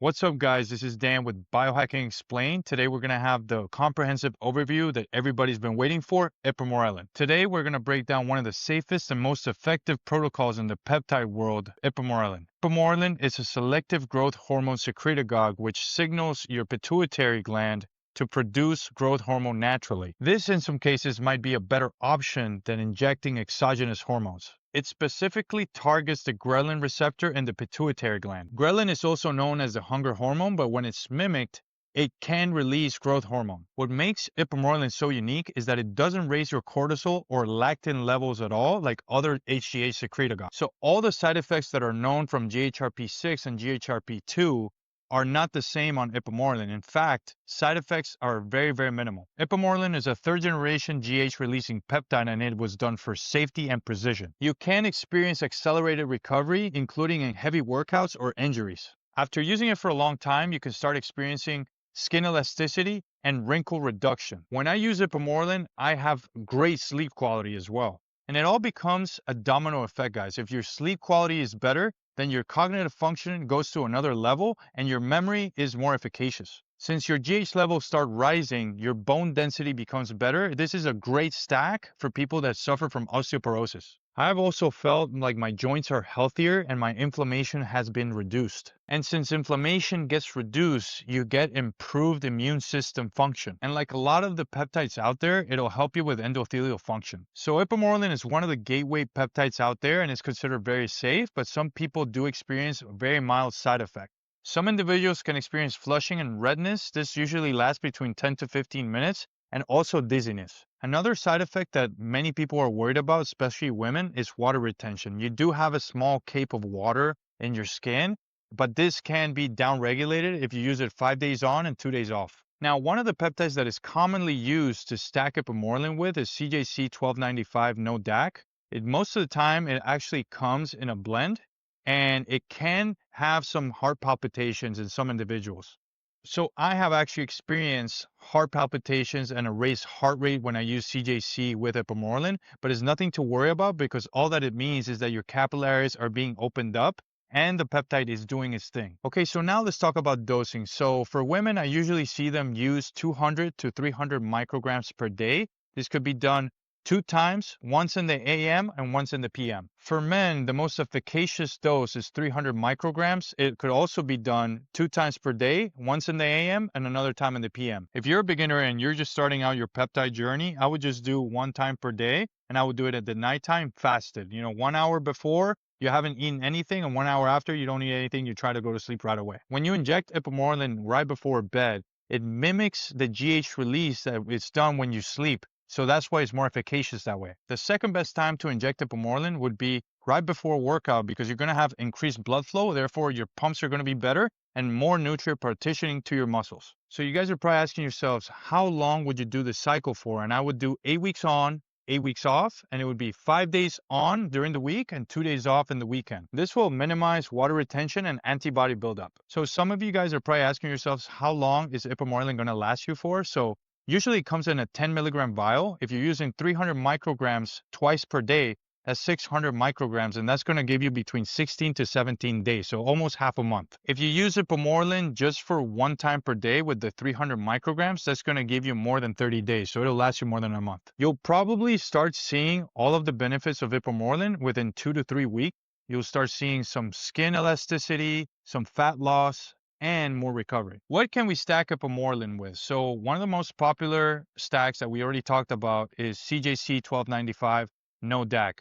What's up, guys? This is Dan with Biohacking Explained. Today, we're going to have the comprehensive overview that everybody's been waiting for, Ipamorelin. Today, we're going to break down one of the safest and most effective protocols in the peptide world, Ipamorelin. Ipamorelin is a selective growth hormone secretagogue which signals your pituitary gland to produce growth hormone naturally. This, in some cases, might be a better option than injecting exogenous hormones. It specifically targets the ghrelin receptor in the pituitary gland. Ghrelin is also known as the hunger hormone, but when it's mimicked, it can release growth hormone. What makes ipamorelin so unique is that it doesn't raise your cortisol or lactin levels at all like other HGH secretagogues. So all the side effects that are known from GHRP6 and GHRP2 are not the same on ipamorelin. In fact, side effects are very minimal. Ipamorelin is a third generation GH releasing peptide and it was done for safety and precision. You can experience accelerated recovery, including in heavy workouts or injuries. After using it for a long time, you can start experiencing skin elasticity and wrinkle reduction. When I use ipamorelin, I have great sleep quality as well. And it all becomes a domino effect, guys. If your sleep quality is better, then your cognitive function goes to another level and your memory is more efficacious. Since your GH levels start rising, your bone density becomes better. This is a great stack for people that suffer from osteoporosis. I've also felt like my joints are healthier and my inflammation has been reduced. And since inflammation gets reduced, you get improved immune system function. And like a lot of the peptides out there, it'll help you with endothelial function. So ipamorelin is one of the gateway peptides out there and is considered very safe, but some people do experience a very mild side effect. Some individuals can experience flushing and redness. This usually lasts between 10 to 15 minutes, and also dizziness. Another side effect that many people are worried about, especially women, is water retention. You do have a small cape of water in your skin, but this can be downregulated if you use it 5 days on and 2 days off. Now, one of the peptides that is commonly used to stack ipamorelin with is CJC 1295 no DAC. Most of the time, it actually comes in a blend, and it can have some heart palpitations in some individuals. So I have actually experienced heart palpitations and a raised heart rate when I use CJC with ipamorelin, but it's nothing to worry about because all that it means is that your capillaries are being opened up and the peptide is doing its thing. Okay, so now let's talk about dosing. So for women, I usually see them use 200 to 300 micrograms per day. This could be done 2 times, once in the AM and once in the PM. For men, the most efficacious dose is 300 micrograms. It could also be done 2 times per day, once in the AM and another time in the PM. If you're a beginner and you're just starting out your peptide journey, I would just do 1 time per day and I would do it at the nighttime fasted. 1 hour before you haven't eaten anything and 1 hour after you don't eat anything, you try to go to sleep right away. When you inject ipamorelin right before bed, it mimics the GH release that it's done when you sleep. So that's why it's more efficacious that way. The second best time to inject ipamorelin would be right before workout because you're going to have increased blood flow. Therefore, your pumps are going to be better and more nutrient partitioning to your muscles. So you guys are probably asking yourselves, how long would you do the cycle for? And I would do 8 weeks on, 8 weeks off, and it would be 5 days on during the week and 2 days off in the weekend. This will minimize water retention and antibody buildup. So some of you guys are probably asking yourselves, how long is ipamorelin going to last you for? So usually it comes in a 10 milligram vial. If you're using 300 micrograms twice per day, that's 600 micrograms, and that's going to give you between 16 to 17 days, so almost half a month. If you use ipamorelin just for 1 time per day with the 300 micrograms, that's going to give you more than 30 days, so it'll last you more than a month. You'll probably start seeing all of the benefits of ipamorelin within 2 to 3 weeks. You'll start seeing some skin elasticity, some fat loss, and more recovery. What can we stack ipamorelin with? So one of the most popular stacks that we already talked about is CJC 1295 no DAC.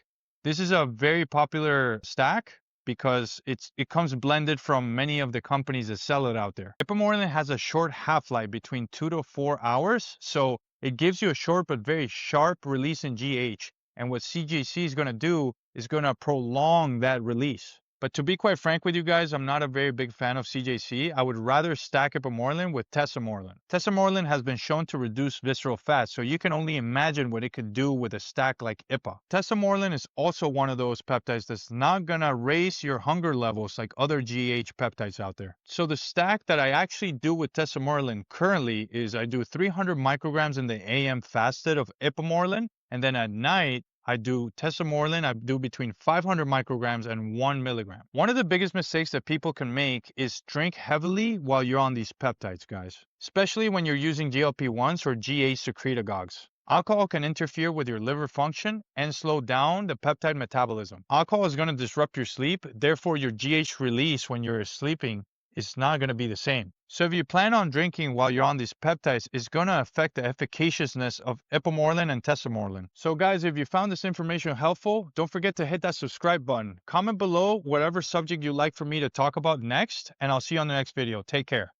This is a very popular stack because it comes blended from many of the companies that sell it out there. Ipamorelin has a short half-life between 2 to 4 hours, so it gives you a short but very sharp release in GH. And what CJC is going to do is going to prolong that release. But to be quite frank with you guys, I'm not a very big fan of CJC. I would rather stack ipamorelin with tesamorelin. Tesamorelin has been shown to reduce visceral fat, so you can only imagine what it could do with a stack like IPA. Tesamorelin is also one of those peptides that's not gonna raise your hunger levels like other GH peptides out there. So the stack that I actually do with tesamorelin currently is I do 300 micrograms in the AM fasted of ipamorelin, and then at night, I do tesamorelin, I do between 500 micrograms and 1 milligram. One of the biggest mistakes that people can make is drink heavily while you're on these peptides, guys, especially when you're using GLP-1s or GH secretagogues. Alcohol can interfere with your liver function and slow down the peptide metabolism. Alcohol is going to disrupt your sleep, therefore your GH release when you're sleeping is not going to be the same. So if you plan on drinking while you're on these peptides, it's going to affect the efficaciousness of ipamorelin and tesamorelin. So guys, if you found this information helpful, don't forget to hit that subscribe button. Comment below whatever subject you'd like for me to talk about next, and I'll see you on the next video. Take care.